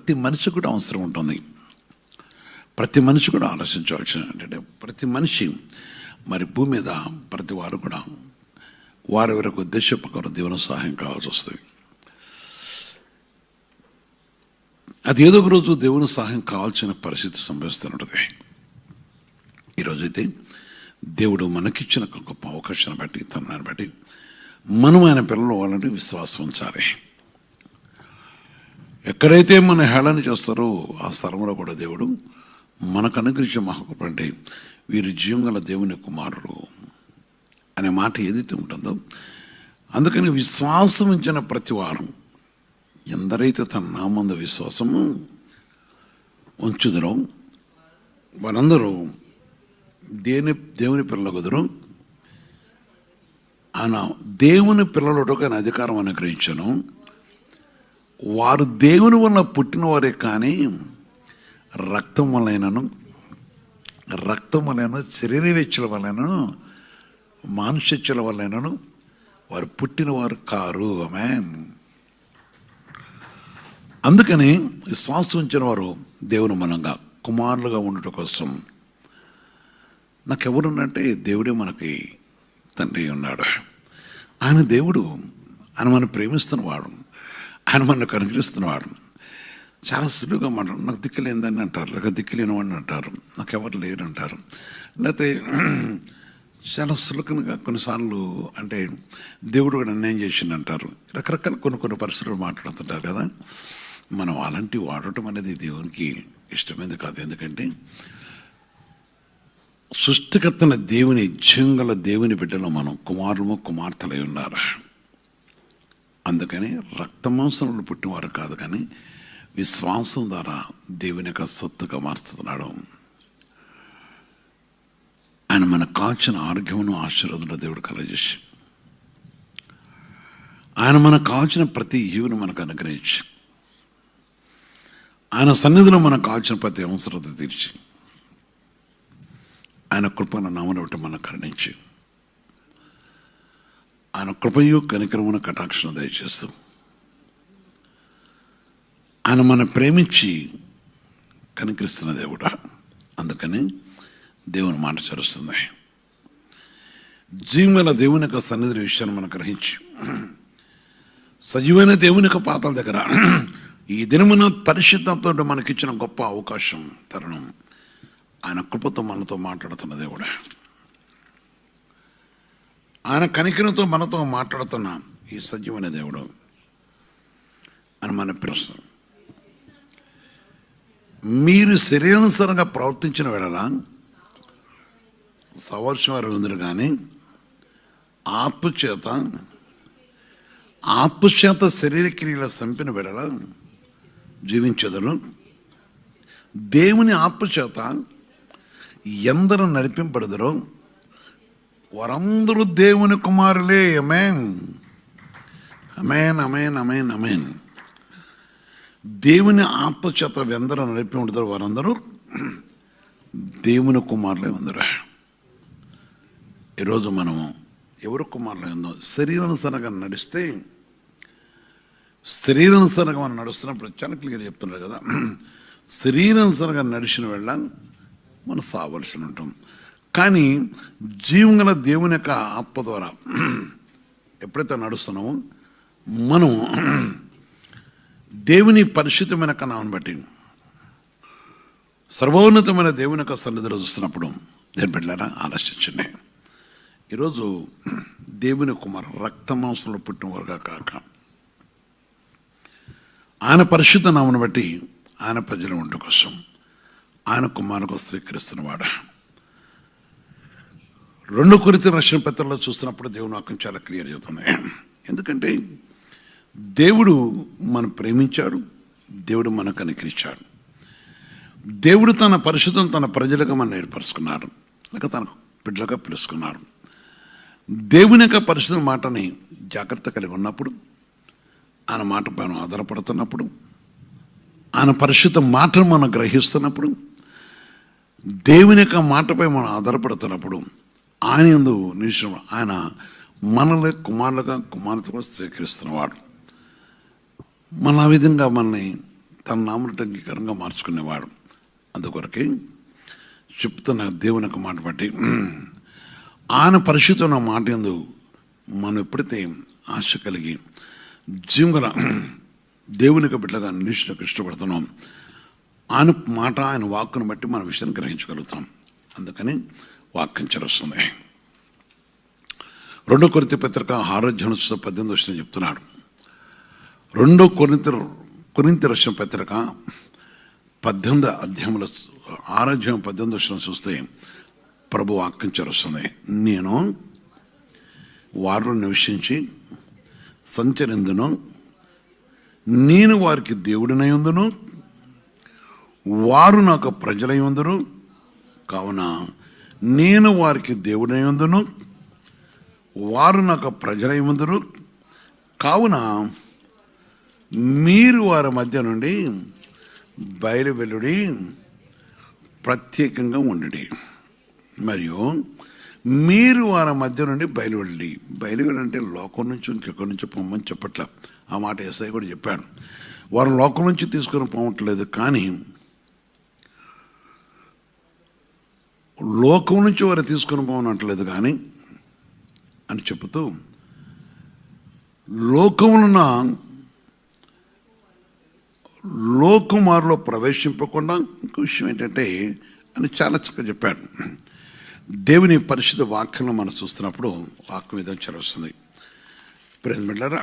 ప్రతి మనిషి కూడా అవసరం ఉంటుంది. ప్రతి మనిషి కూడా ఆలోచించవలసిన ఏంటంటే, ప్రతి మనిషి మరి భూమి మీద ప్రతి వారు కూడా వారి వరకు ఉద్దేశపూర్వక దేవుని సహాయం కావాల్సి వస్తుంది. అది ఏదో ఒక రోజు దేవుని సహాయం కావాల్సిన పరిస్థితి సంభవిస్తుంటుంది. ఈరోజైతే దేవుడు మనకిచ్చిన గొప్ప అవకాశాన్ని బట్టి, తరుణాన్ని బట్టి మనం ఆయన పిల్లలు వాళ్ళని విశ్వాసం ఉంచాలి. ఎక్కడైతే మన హేళన చేస్తారో ఆ స్థలంలో కూడా దేవుడు మనకు అనుగ్రహించే మహాకృప అంటే వీరి జీవం గల దేవుని కుమారుడు అనే మాట ఏదైతే ఉంటుందో, అందుకని విశ్వాసం ఉంచిన ప్రతి వారం ఎందరైతే తన నామందు విశ్వాసము ఉంచుదరో వారందరూ దేవుని పిల్లలగుదరు. ఆయన దేవుని పిల్లలటకు ఆయన అధికారం అనుగ్రహించను. వారు దేవుని వల్ల పుట్టిన వారే కానీ రక్తం వలనను శరీరవేచ్ఛల వలనను మానుషత్తుల వలనను వారు పుట్టినవారు కారు. ఆమేన్. అందుకని విశ్వాసం ఉంచిన వారు దేవుని మూలంగా కుమారులుగా ఉండటం కోసం, నాకెవరున్నంటే దేవుడే మనకి తండ్రి ఉన్నాడు. ఆయన దేవుడు, ఆయన మనం ప్రేమిస్తున్నవాడు, ఆయన మనకు అనుగ్రహిస్తున్నవాడు. చాలా సులువుగా మాట్లాడు, నాకు దిక్కులేందని అంటారు, లేక దిక్కులేని వాడిని అంటారు, నాకెవరు లేరు అంటారు. లేకపోతే చాలా సులకనగా కొన్నిసార్లు అంటే దేవుడు కూడా అన్యాయం చేసిండు అంటారు. రకరకాల కొన్ని పరిస్థితులు మాట్లాడుతుంటారు కదా. మనం అలాంటివి వాడటం అనేది దేవునికి ఇష్టమైనది కాదు. ఎందుకంటే సృష్టికర్తన దేవుని జీవంగల దేవుని బిడ్డలో మనం కుమారులు కుమార్తెలై ఉన్నారు. అందుకని రక్తమాంసంలో పుట్టినవారు కాదు, కానీ విశ్వాసం ద్వారా దేవుని యొక్క సొత్తుగా మారుతున్నాడు. ఆయన మనకు కాల్చిన ఆరోగ్యమును ఆశీర్వాదంలో దేవుడు కలగజేసి, ఆయన మనకు కాల్చిన ప్రతి ఈవును మనకు అనుగ్రహించి, ఆయన సన్నిధిలో మనకు కాల్చిన ప్రతి అవసరత తీర్చి, ఆయన కృపను నామను బట్టి మనకు కరుణించి, ఆయన కృపయు కనికరమును కటాక్షను దయచేస్తూ, ఆయన మనం ప్రేమించి కనికరిస్తున్న దేవుడు. అందుకని దేవుని మాట చరుస్తుంది. జీవన దేవుని యొక్క సన్నిధి విషయాన్ని మనం గ్రహించి, సజీవైన దేవుని యొక్క పాతాల దగ్గర ఈ దినమున పరిశుద్ధంతో మనకిచ్చిన గొప్ప అవకాశం, తరుణం, ఆయన కృపతో మనతో మాట్లాడుతున్న దేవుడు, ఆయన కనికరంతో మనతో మాట్లాడుతున్న ఈ సజీవమైన దేవుడు అని మన ప్రశ్న. మీరు శరీరానుసారంగా ప్రవర్తించిన వేళ సవర్షం వారు ఉందరు, కానీ ఆత్మచేత శరీర క్రియల సంపిన వేళ జీవించెదరు. దేవుని ఆత్మచేత ఎందరూ నడిపింపబడదరో వారందరూ దేవుని కుమారులే. ఆమేన్, ఆమేన్, ఆమేన్, ఆమేన్, ఆమేన్. దేవుని ఆత్మచేత ఎందరూ నడిపింపబడతారో వారందరూ దేవుని కుమారులే ఉందరు. ఈరోజు మనము ఎవరు కుమారులే ఉందో, శరీరానుసారంగా నడిస్తే, శరీరానుసారంగా మనం నడుస్తున్నప్పుడు చాలా క్లియర్గా చెప్తున్నారు కదా, శరీరానుసారంగా నడిచిన వెళ్ళ మనం సావలసి ఉంటాం. కానీ జీవం గల దేవుని యొక్క ఆత్మ ద్వారా ఎప్పుడైతే నడుస్తున్నామో మనం దేవుని పరిశుద్ధమైన కణాన్ని బట్టి సర్వోన్నతమైన దేవుని యొక్క సన్నిధిలో చూస్తున్నప్పుడు దేని బిడ్డలారా ఆలోచించండి. ఈరోజు దేవుని కుమారు రక్తమాంసంలో పుట్టినవారుగా కాక ఆయన పరిశుద్ధ నామను బట్టి ఆయన ప్రజల ఉంట కోసం ఆయన కుమారుగా స్వీకరిస్తున్నవాడు. 2 కొరింథీ రాసిన పత్రికలో చూస్తున్నప్పుడు దేవుని వాక్యం చాలా క్లియర్ చెబుతున్నాయి. ఎందుకంటే దేవుడు మనం ప్రేమించాడు, దేవుడు మనకు అనుగ్రహించాడు. దేవుడు తన పరిశుద్ధం తన ప్రజలుగా మనం ఏర్పరచుకున్నాడు, లేక తన బిడ్డలుగా పిలుచుకున్నాడు. దేవుని యొక్క పరిశుద్ధ మాటని జాగ్రత్త కలిగి ఉన్నప్పుడు, ఆయన మాట పైన ఆధారపడుతున్నప్పుడు, ఆయన పరిశుద్ధ మాటను మనం గ్రహిస్తున్నప్పుడు, దేవుని యొక్క మాటపై మనం ఆధారపడుతున్నప్పుడు, ఆయన యందు నిలిచిన ఆయన మనల్ని కుమారులుగా కుమార్తెగా స్వీకరిస్తున్నవాడు. మన ఆ విధంగా మనల్ని తన నామమునకు అంగీకారంగా మార్చుకునేవాడు. అందుకొరకే చెప్తున్న దేవుని యొక్క మాట బట్టి ఆయన పరిశుద్ధమైన మాట యందు మనం ఎప్పుడైతే ఆశ కలిగి జీవగల దేవుని యొక్క బిడ్డగా నిలిచినకు ఇష్టపడుతున్నాం, ఆయన మాట ఆయన వాక్కును బట్టి మన విషయాన్ని గ్రహించగలుగుతాం. అందుకని వాక్యం చెరుస్తుంది. 2 కొరింథీ పత్రిక 6:18 చెప్తున్నాడు. 2 కొరింథీ రాసిన పత్రిక 18 అధ్యాయంలో 6:18 చూస్తే ప్రభు వాక్యం చెరుస్తుంది. నేను వారిలో నివసించి సంచరిందును, నేను వారికి దేవుడినై ఉందును, వారు నాకు ప్రజలై ఉందురు. కావున నేను వారికి దేవుడై ఉందును, వారు నాకు ప్రజలై ఉందురు. కావున మీరు వారి మధ్య నుండి బయలువెళ్ళుడి, ప్రత్యేకంగా ఉండుడి. మరియు మీరు వారి మధ్య నుండి బయలువెళ్ళి, బయలువెళ్ళంటే లోకం నుంచి ఇంకెక్కడి నుంచి పొమ్మని చెప్పట్ల. ఆ మాట యేసయ్య కూడా చెప్పాడు. వారు లోకం నుంచి తీసుకొని పోవట్లేదు, కానీ లోకం నుంచి వారు తీసుకొని పోవనట్లేదు కానీ అని చెబుతూ, లోకమున లోకుమారులో ప్రవేశింపకుండా ఇంకో విషయం ఏంటంటే అని చాలా చక్కగా చెప్పాడు. దేవుని పరిశుద్ధ వాక్యంలో మనం చూస్తున్నప్పుడు వాక్యం విధంగా చదువుతుంది. ప్రేమిలారా,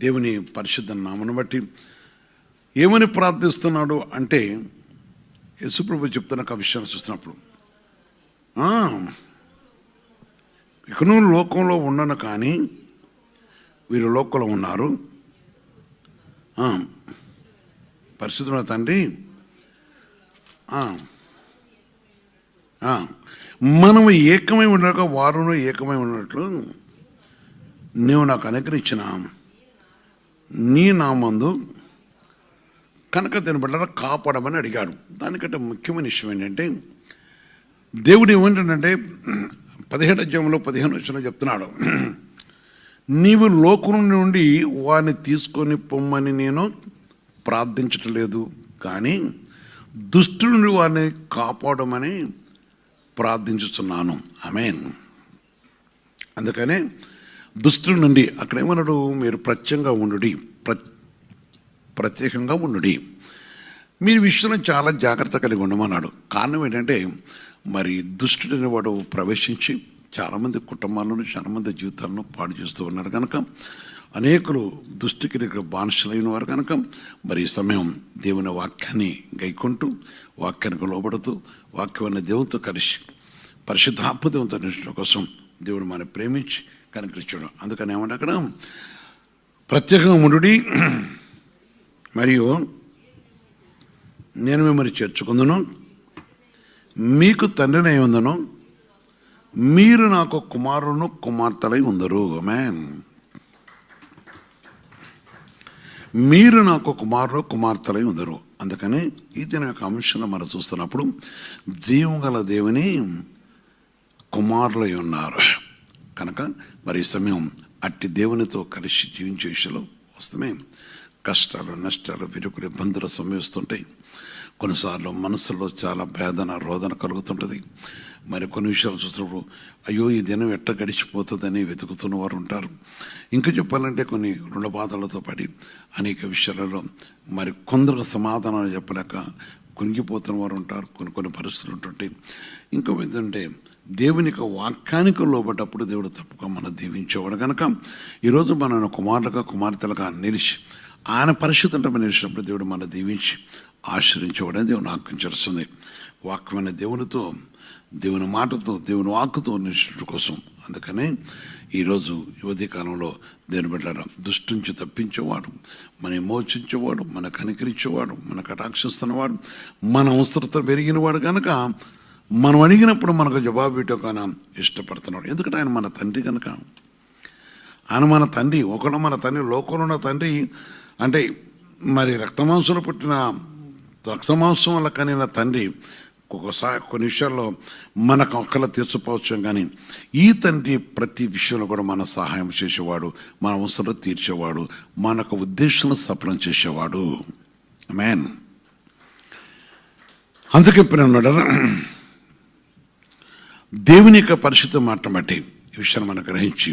దేవుని పరిశుద్ధ నామను బట్టి ఏమని ప్రార్థిస్తున్నాడు అంటే, యేసుప్రభు చెప్తున్న ఒక విషయాన్ని చూస్తున్నప్పుడు, ఇకను లోకంలో ఉండను కానీ వీరు లోకంలో ఉన్నారు. పరిశుద్ధుల తండ్రి, మనము ఏకమై ఉండక వారును ఏకమై ఉన్నట్లు నీవు నాకు అనుగ్రహించిన నీ నామందు కనుక దీని బిడ్డలా కాపాడమని అడిగాడు. దానికంటే ముఖ్యమైన విషయం ఏంటంటే, దేవుడు ఏమంటాడంటే 17వ అధ్యాయంలో 15వ చెప్తున్నాడు, నీవు లోకం నుండి వారిని తీసుకొని పొమ్మని నేను ప్రార్థించటం లేదు, కానీ దుష్టుడి నుండి వారిని కాపాడమని ప్రార్థించుతున్నాను. ఆమేన్. అందుకనే దుష్టుడి నుండి అక్కడ ఏమన్నాడు, మీరు ప్రత్యేకంగా ఉండుడి, ప్రత్యేకంగా ఉండుడి, మీరు విషయంలో చాలా జాగ్రత్త కలిగి ఉండమన్నాడు. కారణం ఏంటంటే, మరి దుష్టుడైన వాడు ప్రవేశించి చాలామంది కుటుంబాలను చాలామంది జీవితాలను పాడు చేస్తూ ఉన్నారు కనుక, అనేకులు దుష్టికి బానిసలైన వారు కనుక, మరి ఈ సమయం దేవుని వాక్యాన్ని గైకొంటూ వాక్యానికి లోబడుతూ వాక్యమైన దేవునితో కలిసి పరిశుద్ధాత్మ దేవునితో నిలిచడం కోసం దేవుడు మన ప్రేమించి కనుకరించడం. అందుకని ఏమంటే అక్కడ ప్రత్యేకంగా ఉండుడి, మరియు నేను మిమ్మల్ని చేర్చుకుందును, మీకు తండ్రినై ఉందును, మీరు నాకు కుమారులను కుమార్తెలై ఉందరు. ఆమేన్. మీరు నాకు కుమారులు కుమార్తెలై ఉందరు. అందుకని ఈ దిన యొక్క అంశంలో మనం చూస్తున్నప్పుడు జీవం గల దేవుని కుమారులై ఉన్నారు కనుక, మరి ఈ సమయం అట్టి దేవునితో కలిసి జీవించే విషయంలో వస్తమే కష్టాలు, నష్టాలు, విరుకులు, ఇబ్బందులు సంభవిస్తుంటాయి. కొన్నిసార్లు మనసులో చాలా వేదన, రోదన కలుగుతుంటుంది. మరి కొన్ని విషయాలు చూసినప్పుడు అయ్యో ఈ దినం ఎట్ట గడిచిపోతుందని వెతుకుతున్న వారు ఉంటారు. ఇంకా చెప్పాలంటే కొన్ని రుణ బాధలతో పడి అనేక విషయాలలో మరి కొందరు సమాధానాలు చెప్పలేక కుంగిపోతున్న వారు ఉంటారు. కొన్ని పరిస్థితులు ఉంటుంటాయి. ఇంకా ఏంటంటే దేవుని యొక్క వాక్యానికి లోబడ్డప్పుడు దేవుడు తప్పక మనం దీవించేవాడు కనుక, ఈరోజు మన కుమారులుగా కుమార్తెలుగా నిలిచి ఆయన పరిశుద్ధంగా నిలిచినప్పుడు దేవుడు మన దీవించి ఆశ్రయించేవాడని దేవుని వాక్యం చేస్తుంది. వాక్యమైన దేవునితో, దేవుని మాటతో, దేవుని వాక్కుతో నిలిచడం కోసం. అందుకనే ఈరోజు యువతీ కాలంలో దేవుని బిడ్డలారా, దుష్టు నుంచి తప్పించేవాడు, మన విమోచించేవాడు, మన కనికరించేవాడు, మన కటాక్షిస్తున్నవాడు, మన అవసరత పెరిగినవాడు కనుక మనం అడిగినప్పుడు మనకు జవాబు ఇవ్వకన ఇష్టపడుతున్నాడు. ఎందుకంటే ఆయన మన తండ్రి కనుక. ఆయన మన తండ్రి. ఒకడు మన తండ్రి, లోకంలో ఉన్న తండ్రి అంటే మరి రక్తమాంసంలో పుట్టిన, రక్తమాంసం వల్ల కనిన తండ్రి ఒక్కొక్కసారి కొన్ని విషయాల్లో మనకు ఒక్కలా తీర్చిపోవచ్చు, కానీ ఈ తండ్రి ప్రతి విషయంలో కూడా మన సహాయం చేసేవాడు, మన అవసరం తీర్చేవాడు, మనకు ఉద్దేశాలను సఫలం చేసేవాడు. ఆమేన్. అందుకే ప్రియమైన దేవుని యొక్క పరిశుద్ధ మాటను బట్టి ఈ విషయాన్ని మనం గ్రహించి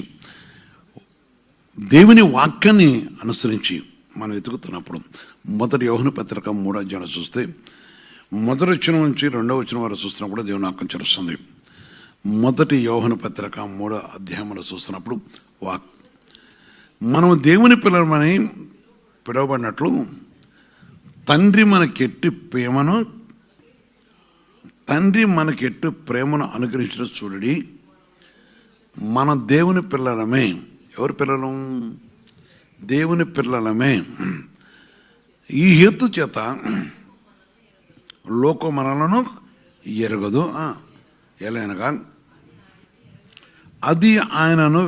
దేవుని వాక్యాన్ని అనుసరించి మనం వెతుకుతున్నప్పుడు మొదటి యోహాను పత్రిక 3వ అధ్యాయం చూస్తే మొదటి వచనం నుంచి 2వ వచనం వరకు చూస్తున్నప్పుడు దేవుని వాక్యం తెలుస్తుంది. మొదటి యోహాను పత్రిక 3వ అధ్యాయంలో చూస్తున్నప్పుడు మనం దేవుని పిల్లలమని పిలువబడినట్లు తండ్రి మనకెట్టు ప్రేమను అనుగ్రహించిన చూడడి, మన దేవుని పిల్లలమే. ఎవరి పిల్లలం? దేవుని పిల్లలమే. ఈ హేతు చేత లోకం మనలను ఎరగదు, ఎలానగా అది ఆయనను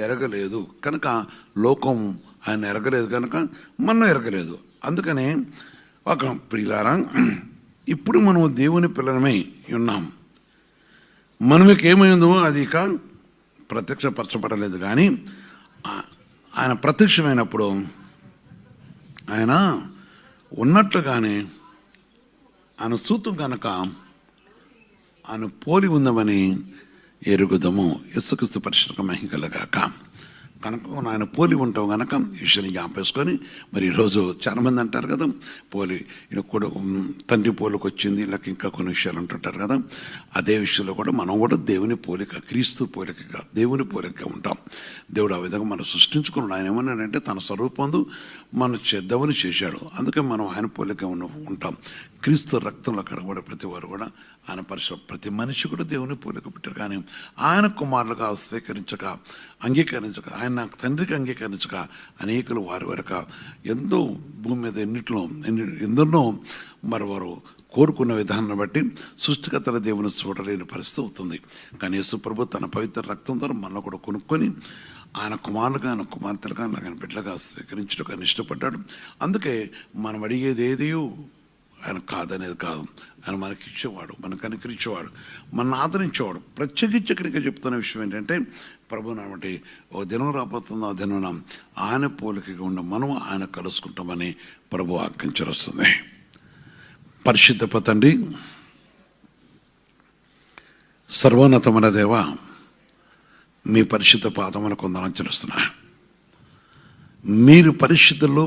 ఎరగలేదు కనుక లోకం ఆయన ఎరగలేదు కనుక మనం ఎరగలేదు. అందుకనే ఒక ప్రియులారా, ఇప్పుడు మనం దేవుని పిల్లలమై ఉన్నాం. మనకి ఏమైందో అది ఇక ప్రత్యక్షపరచబడలేదు, కానీ ఆయన ప్రత్యక్షమైనప్పుడు ఆయన ఉన్నట్లుగానే ఆయన సూతం కనుక ఆయన పోలి ఉందామని ఎరుగుదము. యేసుక్రీస్తు పరిశుద్ధ మహిమ కలుగాక. కనుక ఆయన పోలి ఉంటాం కనుక ఈ విషయాన్ని జ్ఞాపేసుకొని మరి ఈరోజు చాలామంది అంటారు కదా, పోలి కూడా తండ్రి పోలికి వచ్చింది, లేక ఇంకా కొన్ని విషయాలు అంటుంటారు కదా. అదే విషయంలో కూడా మనం కూడా దేవుని పోలిక, క్రీస్తు పోలికగా దేవుని పోలికగా ఉంటాం. దేవుడు ఆ విధంగా మనం సృష్టించుకున్నాడు. ఆయన ఏమన్నాడంటే తన స్వరూపందు మనం చేద్దామని చేశాడు. అందుకే మనం ఆయన పోలిక ఉంటాం. క్రీస్తు రక్తంలో కడగబడే ప్రతి వారు కూడా ఆయన ప్రతి మనిషి కూడా దేవుని పోలిక పెట్టారు. కానీ ఆయన కుమారులుగా అంగీకరించక ఆయన తండ్రికి అంగీకరించక అనేకులు వారి వరకు ఎంతో భూమి మీద ఎందరినో మరి వారు కోరుకున్న విధానాన్ని బట్టి సృష్టికర్తల దేవుని చూడలేని పరిస్థితి అవుతుంది. కానీ యేసు ప్రభు తన పవిత్ర రక్తంతో మనల్ని కూడా కొనుక్కొని ఆయన కుమారులుగా, ఆయన కుమార్తెలుగా, ఆయన బిడ్డలుగా స్వీకరించడానికి ఆయన ఇష్టపడ్డాడు. అందుకే మనం అడిగేది ఏది ఆయన కాదనేది కాదు. ఆయన మనకి ఇచ్చేవాడు, మనకు అనుకరించేవాడు, మన ఆదరించేవాడు. ప్రత్యేకించి ఇక్కడికి చెప్తున్న విషయం ఏంటంటే, ప్రభు నామటి ఓ దినం రాబోతుందో ఆ దినం ఆయన పోలికగా ఉన్న మనం ఆయన కలుసుకుంటామని ప్రభు ఆజ్ఞించవస్తుంది. పరిశుద్ధ తండ్రి, సర్వోన్నతమైన దేవ, మీ పరిశుద్ధ పాదమున కొందరం తెలుస్తున్నా. మీరు పరిశుద్ధులు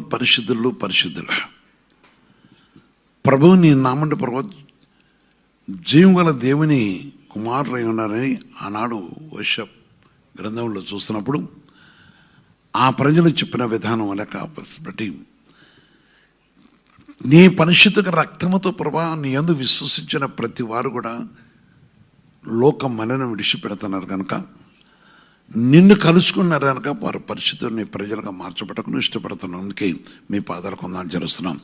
ప్రభువు, నీ నామండి ప్రభు జీవగల దేవుని కుమారులై ఉన్నారని ఆనాడు వర్షప్ గ్రంథంలో చూస్తున్నప్పుడు ఆ ప్రజలు చెప్పిన విధానం లేక బట్టి నీ పరిశుద్ధ రక్తముతో ప్రభా నీ యందు విశ్వసించిన ప్రతి వారు కూడా లోకం మనను విడిచిపెడుతున్నారు కనుక, నిన్ను కలుసుకున్నారు కనుక వారు పరిశుద్ధుని ప్రజలుగా మార్చబడకుండా ఇష్టపడుతున్నందుకే మీ పాదాలు కొందాం చేస్తున్నాం.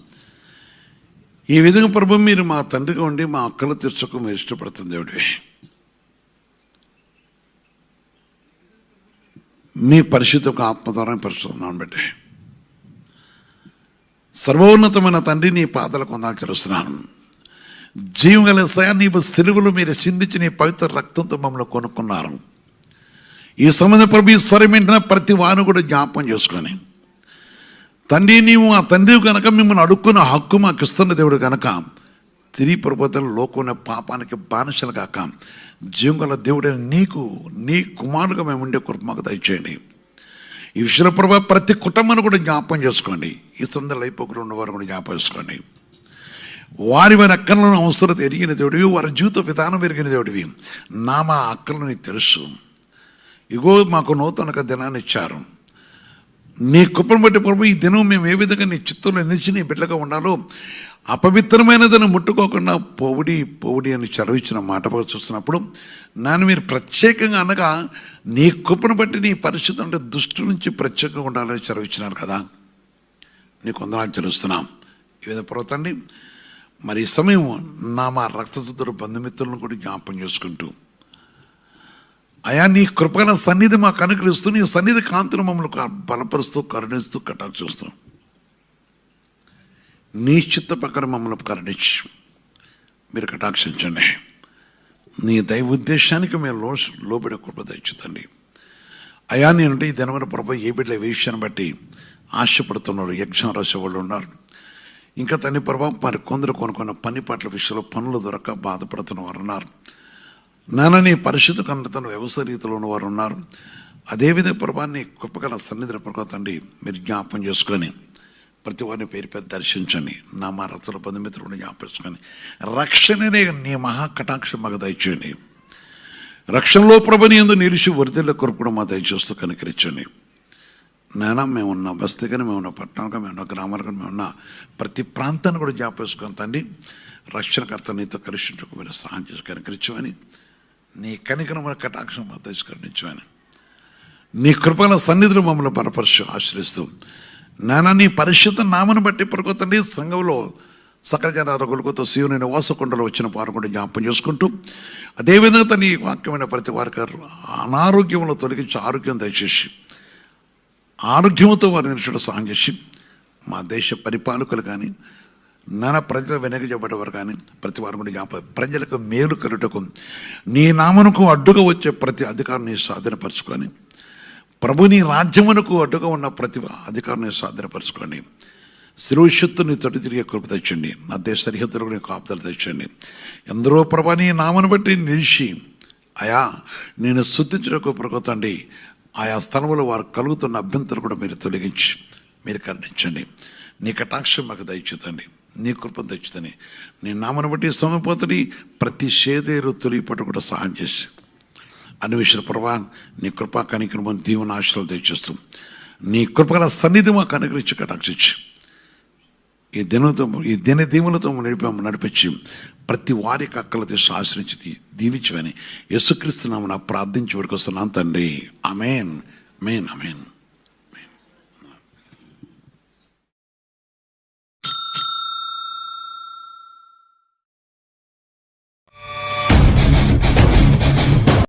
ఈ విధంగా ప్రభు మీరు మా తండ్రిగా ఉండి మా అక్కలు తీర్చకు మీరు ఇష్టపడుతుంది దేవుడే. మీ పరిశుద్ధ ఆత్మ ద్వారా పరిశుద్ధం బట్టి సర్వోన్నతమైన తండ్రి నీ పాదాల కొందాం చేస్తున్నాను. జీవగల నీవు సిలువలు మీరు చిందించి నీ పవిత్ర రక్తంతో మమ్మల్ని కొనుక్కున్నారు. ఈ సమయంలో ప్రభు ఈ స్వరమింటిన ప్రతి వారు కూడా జ్ఞాపకం చేసుకొని, తండ్రి నీవు ఆ తండ్రి కనుక మిమ్మల్ని అడుక్కున్న హక్కు మాకు ఇస్తున్న దేవుడు కనుక తిరిగి ప్రభుత్వం లోకం పాపానికి బానిసలు కాక జీవగల దేవుడైన నీ కుమారుగా మేము ఉండే కృప మాకు దయచేయండి. ఈ విషయంలో ప్రభావ ప్రతి కుటుంబాన్ని కూడా జ్ఞాపకం చేసుకోండి. ఈ సందర్భంలో అయిపోకుండా ఉన్నవారు కూడా జ్ఞాపకం చేసుకోండి. వారి అక్కలను అవసరత ఎరిగిన దేవుడివి, వారి జీవిత విధానం ఎరిగిన దేవుడివి. మా అక్కలను నీకు తెలుసు. ఇగో మాకు నూతన దినాన్ని ఇచ్చారు. నీ కృపను బట్టి ప్రభు ఈ దినం మేము ఏ విధంగా నీ చిత్తంలో నిలిచి నీ బిడ్డగా ఉండాలో, అపవిత్రమైనదని ముట్టుకోకుండా పోవుడి అని చదివించిన మాట చూస్తున్నప్పుడు నన్ను మీరు ప్రత్యేకంగా అనగా నీ కృపను బట్టి నీ పరిస్థితి అంటే దుష్టు నుంచి ప్రత్యేకంగా ఉండాలని చదివించినారు కదా. నీకు వందనాలు తెలుస్తున్నాం. ఈ విధంగా పోతండి. మరి ఈ సమయం మా రక్తశుద్ధుల బంధుమిత్రులను కూడా జ్ఞాపకం చేసుకుంటూ, అయా నీ కృపగల సన్నిధి మాకు అనుగ్రహిస్తూ నీ సన్నిధి కాంతులు మమ్మల్ని బలపరుస్తూ కరుణిస్తూ కటాక్షిస్తూ నీ చిత్త ప్రకారం మమ్మల్ని కరుణించి మీరు కటాక్షించండి. నీ దైవ ఉద్దేశానికి మేము లోబడే కృప దయచుతండి. అయా నేనంటే ఈ దినమైన ప్రభు ఏ బిడ్డల విషయాన్ని బట్టి ఆశపడుతున్నారు. యజ్ఞం రాసే వాళ్ళు ఉన్నారు, ఇంకా తండ్రి ప్రభావం మరి కొందరు కొనుక్కున్న పని పట్ల విషయంలో పనులు దొరక్క బాధపడుతున్న వారు ఉన్నారు. నాన్న నీ పరిశుద్ధ కన్నతను వ్యవసాయ రీతిలో ఉన్నవారు ఉన్నారు. అదేవిధంగా ప్రభా నీ కృపగల సన్నిధిలో ప్రభా తండ్రి మీరు జ్ఞాపం చేసుకొని ప్రతి వారిని పేరు పేరు దర్శించండి. నా మా రతుల బంధుమిత్రులను జ్ఞాపించుకొని రక్షణనే నీ మహాకటాక్షం మాకు దయచేయండి. రక్షణలో ప్రభుని యందు నిలిచి వరిదిల్ల కొరకు మా దయచేస్తూ కనికరించండి. నాన్న మేమున్న బస్తీగానే మేమున్న పట్టణంగా మేమున్న గ్రామాలుగా మేమున్న ప్రతి ప్రాంతాన్ని కూడా జ్ఞాపేసుకొని తండ్రి రక్షణకర్త నీతో కలిసించుకు మీరు సహాయం చేసి కనికరించమని, నీ కనికరమైన కటాక్షం మా దయచేయించమని, నీ కృపల సన్నిధిలో మమ్మల్ని బలపరిచి ఆశ్రయిస్తూ నాన్న నీ పరిశుద్ధ నామను బట్టి పరుకోతండి సంఘంలో సకల జనారగులతో శివుని నివాసకుండలో వచ్చిన వారు కూడా జ్ఞాపం చేసుకుంటూ అదేవిధంగా నీ వాక్యమైన ప్రతి వారికి అనారోగ్యంలో తొలగించి ఆరోగ్యం దయచేసి ఆరోగ్యంతో వారు నిలిచడం సహాయం చేసి మా దేశ పరిపాలకులు కానీ నానా ప్రజలు వెనకజబడేవారు కానీ ప్రతి వారు కూడా జ్ఞాపకం ప్రజలకు మేలు కలుటకు నీ నామనుకు అడ్డుగా వచ్చే ప్రతి అధికారాన్ని స్వాధీనపరచుకొని ప్రభు నీ రాజ్యమునకు అడ్డుగా ఉన్న ప్రతి అధికారాన్ని స్వాధీనపరచుకోండి. శిరోషత్తు నీ తొట్టి తిరిగే కృప తెచ్చండి. నా దేశ సరిహద్దులకు నీ కాపుదలు తెచ్చండి. ఎందరో ప్రభా నీ నామను బట్టి నిలిచి అయా నేను శుద్ధించడానికి ప్రకోతండి ఆయా స్థలంలో వారు కలుగుతున్న అభ్యంతరం కూడా మీరు తొలగించి మీరు కరుణించండి. నీ కటాక్షం మాకు దయచేతండి. నీ కృప తెచ్చుతని నీ నామను బట్టి సమయపోతుంది ప్రతి సేదేరు తొలిపట్టు కూడా సహాయం చేసి అన్వేషణ ప్రభా నీ కృపా కనికరమని దీవెన ఆశలు తెచ్చేస్తూ నీ కృపగల సన్నిధి మాకు అనుగ్రహించి కటాక్షించి ఈ దిన దీవులతో నడిపించి ప్రతి వారికి అక్కల తెచ్చి ఆశ్రయించి దీవించమని యేసుక్రీస్తు నామమున ప్రార్థించి వరకు వస్తున్నాను తండ్రి. ఆమేన్, ఆమేన్, ఆమేన్.